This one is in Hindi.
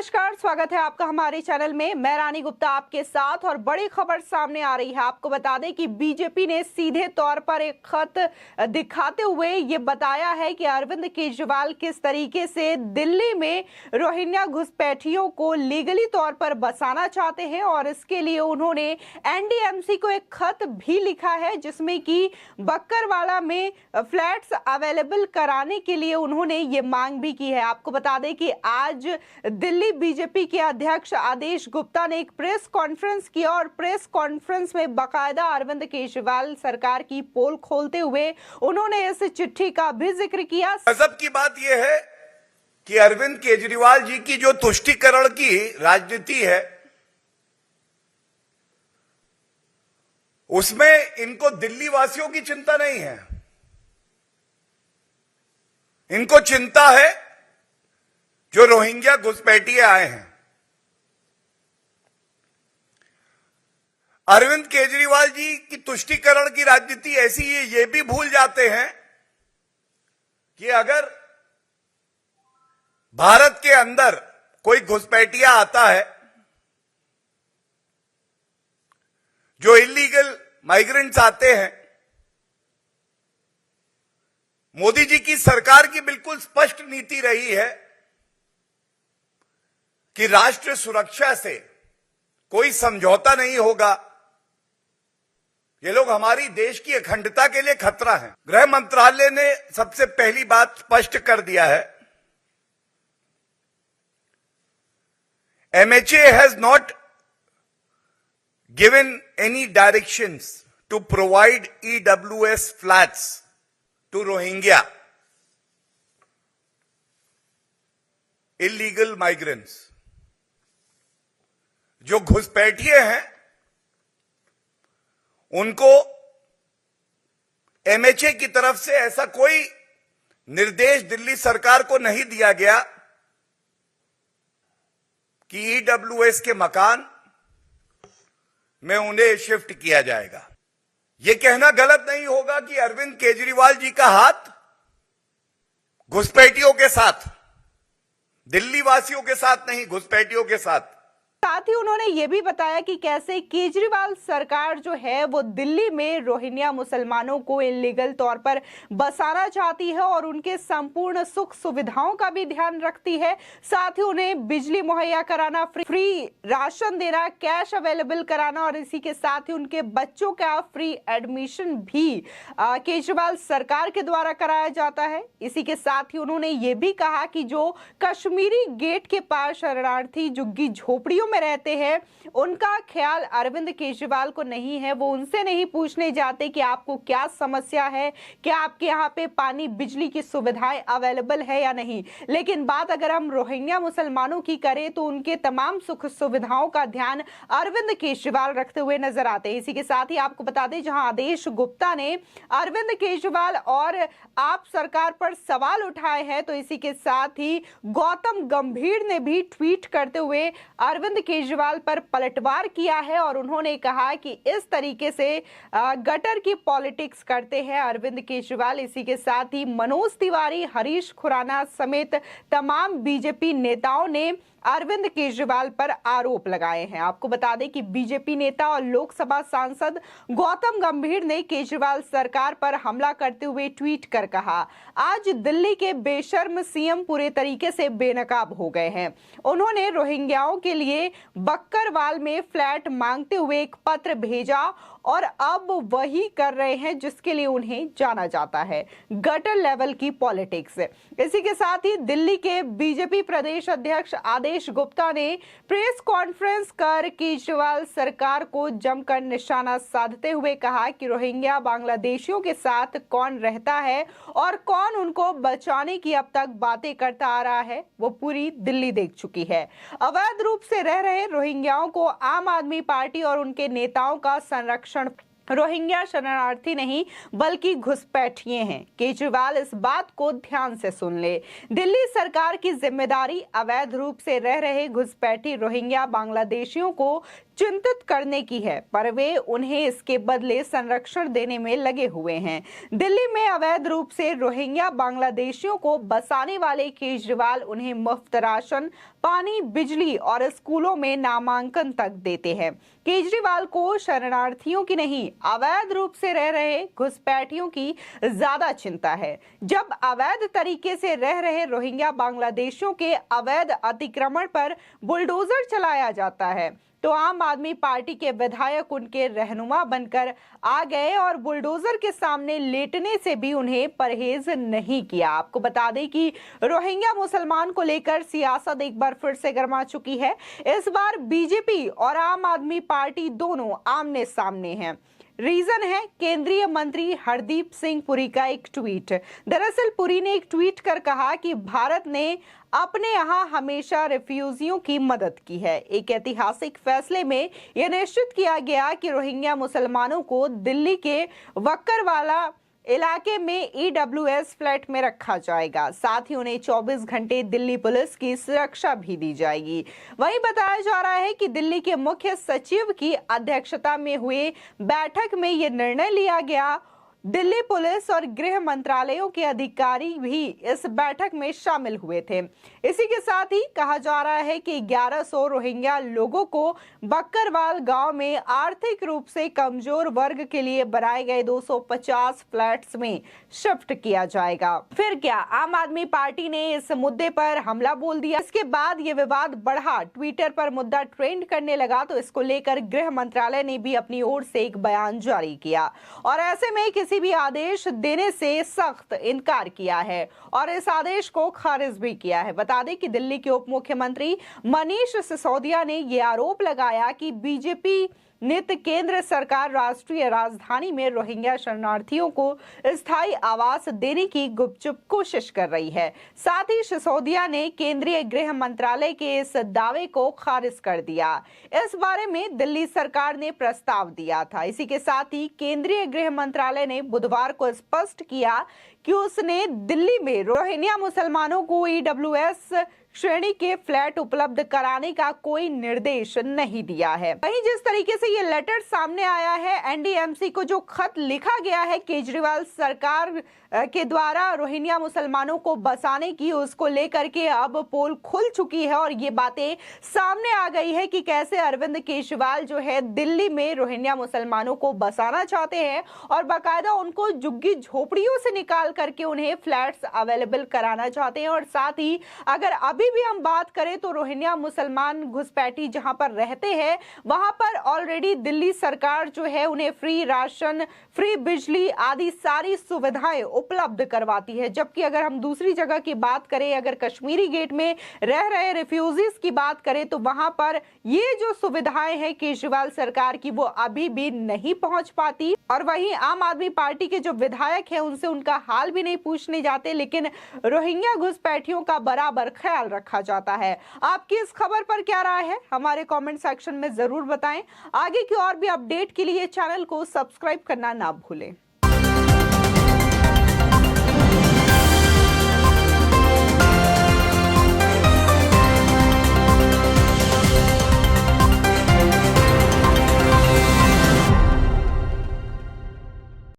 नमस्कार, स्वागत है आपका हमारे चैनल में। मैं रानी गुप्ता आपके साथ और बड़ी खबर सामने आ रही है। आपको बता दें कि बीजेपी ने सीधे तौर पर एक खत दिखाते हुए ये बताया है कि अरविंद केजरीवाल किस तरीके से दिल्ली में रोहिंग्या घुसपैठियों को लीगली तौर पर बसाना चाहते हैं और इसके लिए उन्होंने एनडीएमसी को एक खत भी लिखा है, जिसमें कि बक्करवाला में फ्लैट्स अवेलेबल कराने के लिए उन्होंने ये मांग भी की है। आपको बता दें कि आज दिल्ली बीजेपी के अध्यक्ष आदेश गुप्ता ने एक प्रेस कॉन्फ्रेंस किया और प्रेस कॉन्फ्रेंस में बाकायदा अरविंद केजरीवाल सरकार की पोल खोलते हुए उन्होंने इस चिट्ठी का भी जिक्र किया। गजब की बात यह है कि अरविंद केजरीवाल जी की जो तुष्टीकरण की राजनीति है, उसमें इनको दिल्ली वासियों की चिंता नहीं है। इनको चिंता है जो रोहिंग्या घुसपैठिए आए हैं। अरविंद केजरीवाल जी की तुष्टीकरण की राजनीति ऐसी है, ये भी भूल जाते हैं कि अगर भारत के अंदर कोई घुसपैठिया आता है, जो इलीगल माइग्रेंट्स आते हैं, मोदी जी की सरकार की बिल्कुल स्पष्ट नीति रही है कि राष्ट्र सुरक्षा से कोई समझौता नहीं होगा। ये लोग हमारी देश की अखंडता के लिए खतरा है। गृह मंत्रालय ने सबसे पहली बात स्पष्ट कर दिया है, MHA has not given any directions to provide EWS flats to Rohingya illegal migrants। जो घुसपैठिए हैं उनको MHA की तरफ से ऐसा कोई निर्देश दिल्ली सरकार को नहीं दिया गया कि EWS के मकान में उन्हें शिफ्ट किया जाएगा। यह कहना गलत नहीं होगा कि अरविंद केजरीवाल जी का हाथ घुसपैठियों के साथ, दिल्ली वासियों के साथ नहीं, घुसपैठियों के साथ। साथ ही उन्होंने ये भी बताया कि कैसे केजरीवाल सरकार जो है वो दिल्ली में रोहिंग्या मुसलमानों को इलीगल तौर पर बसाना चाहती है और उनके संपूर्ण सुख सुविधाओं का भी ध्यान रखती है। साथ ही उन्हें बिजली मुहैया कराना, फ्री राशन देना, कैश अवेलेबल कराना और इसी के साथ ही उनके बच्चों का फ्री एडमिशन भी केजरीवाल सरकार के द्वारा कराया जाता है। इसी के साथ ही उन्होंने ये भी कहा कि जो कश्मीरी गेट के पास शरणार्थी झुग्गी झोपड़ियों में रहते हैं, उनका ख्याल अरविंद केजरीवाल को नहीं है। वो उनसे नहीं पूछने जाते कि आपको क्या समस्या है, क्या आपके यहाँ पे पानी बिजली की सुविधाएं अवेलेबल है या नहीं। लेकिन बात अगर हम रोहिंग्या मुसलमानों की करें तो उनके तमाम सुख सुविधाओं का ध्यान अरविंद केजरीवाल रखते हुए नजर आते हैं। इसी के साथ ही आपको बता दें, जहां आदेश गुप्ता ने अरविंद केजरीवाल और आप सरकार पर सवाल उठाए हैं, तो इसी के साथ ही गौतम गंभीर ने भी ट्वीट करते हुए अरविंद केजरीवाल पर पलटवार किया है और उन्होंने कहा कि इस तरीके से गटर की पॉलिटिक्स करते हैं अरविंद केजरीवाल। इसी के साथ ही मनोज तिवारी, हरीश खुराना समेत तमाम बीजेपी नेताओं ने अरविंद केजरीवाल पर आरोप लगाए हैं। आपको बता दें कि बीजेपी नेता और लोकसभा सांसद गौतम गंभीर ने केजरीवाल सरकार पर हमला करते हुए ट्वीट कर कहा, आज दिल्ली के बेशर्म सीएम पूरे तरीके से बेनकाब हो गए हैं। उन्होंने रोहिंग्याओं के लिए बक्करवाल में फ्लैट मांगते हुए एक पत्र भेजा और अब वही कर रहे हैं जिसके लिए उन्हें जाना जाता है, गटर लेवल की पॉलिटिक्स। इसी के साथ ही दिल्ली के बीजेपी प्रदेश अध्यक्ष आदेश गुप्ता ने प्रेस कॉन्फ्रेंस कर केजरीवाल सरकार को जमकर निशाना साधते हुए कहा कि रोहिंग्या बांग्लादेशियों के साथ कौन रहता है और कौन उनको बचाने की अब तक बातें करता आ रहा है, वो पूरी दिल्ली देख चुकी है। अवैध रूप से रह रहे रोहिंग्याओं को आम आदमी पार्टी और उनके नेताओं का संरक्षण रोहिंग्या शरणार्थी नहीं बल्कि घुसपैठिए हैं। केजरीवाल इस बात को ध्यान से सुन ले। दिल्ली सरकार की जिम्मेदारी अवैध रूप से रह रहे घुसपैठी रोहिंग्या बांग्लादेशियों को चिंतित करने की है, पर वे उन्हें इसके बदले संरक्षण देने में लगे हुए हैं। दिल्ली में अवैध रूप से रोहिंग्या बांग्लादेशियों को बसाने वाले केजरीवाल उन्हें मुफ्त राशन, पानी, बिजली और स्कूलों में नामांकन तक देते हैं। केजरीवाल को शरणार्थियों की नहीं, अवैध रूप से रह रहे घुसपैठियों की ज्यादा चिंता है। जब अवैध तरीके से रह रहे रोहिंग्या बांग्लादेशियों के अवैध अतिक्रमण पर बुलडोजर चलाया जाता है, तो आम आदमी पार्टी के विधायक उनके रहनुमा बनकर आ गए और बुलडोजर के सामने लेटने से भी उन्हें परहेज नहीं किया। आपको बता दें कि रोहिंग्या मुसलमान को लेकर सियासत एक बार फिर से गर्मा चुकी है। इस बार बीजेपी और आम आदमी पार्टी दोनों आमने सामने हैं। रीजन है केंद्रीय मंत्री हरदीप सिंह पुरी का एक ट्वीट। दरअसल पुरी ने एक ट्वीट कर कहा कि भारत ने अपने यहाँ हमेशा रिफ्यूजियों की मदद की है। एक ऐतिहासिक फैसले में यह निश्चित किया गया कि रोहिंग्या मुसलमानों को दिल्ली के वक्करवाला इलाके में EWS फ्लैट में रखा जाएगा। साथ ही उन्हें 24 घंटे दिल्ली पुलिस की सुरक्षा भी दी जाएगी। वहीं बताया जा रहा है कि दिल्ली के मुख्य सचिव की अध्यक्षता में हुए बैठक में यह निर्णय लिया गया। दिल्ली पुलिस और गृह मंत्रालयों के अधिकारी भी इस बैठक में शामिल हुए थे। इसी के साथ ही कहा जा रहा है कि 1100 रोहिंग्या लोगों को बक्करवाल गांव में आर्थिक रूप से कमजोर वर्ग के लिए बनाए गए 250 फ्लैट्स में शिफ्ट किया जाएगा। फिर क्या, आम आदमी पार्टी ने इस मुद्दे पर हमला बोल दिया। इसके बाद ये विवाद बढ़ा, ट्विटर पर मुद्दा ट्रेंड करने लगा, तो इसको लेकर गृह मंत्रालय ने भी अपनी ओर से एक बयान जारी किया और ऐसे में किसी भी आदेश देने से सख्त इनकार किया है और इस आदेश को खारिज भी किया है। बता दें कि दिल्ली के उप मुख्यमंत्री मनीष सिसोदिया ने यह आरोप लगाया कि बीजेपी नित केंद्र सरकार राष्ट्रीय राजधानी में रोहिंग्या शरणार्थियों को स्थायी आवास देने की गुपचुप कोशिश कर रही है। साथ ही सिसोदिया ने केंद्रीय गृह मंत्रालय के इस दावे को खारिज कर दिया। इस बारे में दिल्ली सरकार ने प्रस्ताव दिया था। इसी के साथ ही केंद्रीय गृह मंत्रालय ने बुधवार को स्पष्ट किया कि उसने दिल्ली में रोहिंग्या मुसलमानों को EWS श्रेणी के फ्लैट उपलब्ध कराने का कोई निर्देश नहीं दिया है। वहीं जिस तरीके से ये लेटर सामने आया है, NDMC को जो खत लिखा गया है केजरीवाल सरकार के द्वारा रोहिंग्या मुसलमानों को बसाने की, उसको लेकर के अब पोल खुल चुकी है और ये बातें सामने आ गई है कि कैसे अरविंद केजरीवाल जो है दिल्ली में रोहिंग्या मुसलमानों को बसाना चाहते हैं और बाकायदा उनको झुग्गी झोपड़ियों से निकाल करके उन्हें फ्लैट्स अवेलेबल कराना चाहते हैं। और साथ ही अगर अभी भी हम बात करें तो रोहिंग्या मुसलमान घुसपैठी जहां पर रहते हैं वहां पर ऑलरेडी दिल्ली सरकार जो है उन्हें फ्री राशन, फ्री बिजली आदि सारी सुविधाएं उपलब्ध करवाती है। जबकि अगर हम दूसरी जगह की बात करें, अगर कश्मीरी गेट में रह रहे रिफ्यूजीज की बात करें तो वहां पर ये जो सुविधाएं हैं केजरीवाल सरकार की वो अभी भी नहीं पहुंच पाती। और वहीं आम आदमी पार्टी के जो विधायक हैं उनसे उनका हाल भी नहीं पूछने जाते, लेकिन रोहिंग्या घुसपैठियों का बराबर ख्याल रखा जाता है। आपकी इस खबर पर क्या राय है, हमारे कमेंट सेक्शन में जरूर बताएं। आगे की और भी अपडेट के लिए चैनल को सब्सक्राइब करना ना भूलें।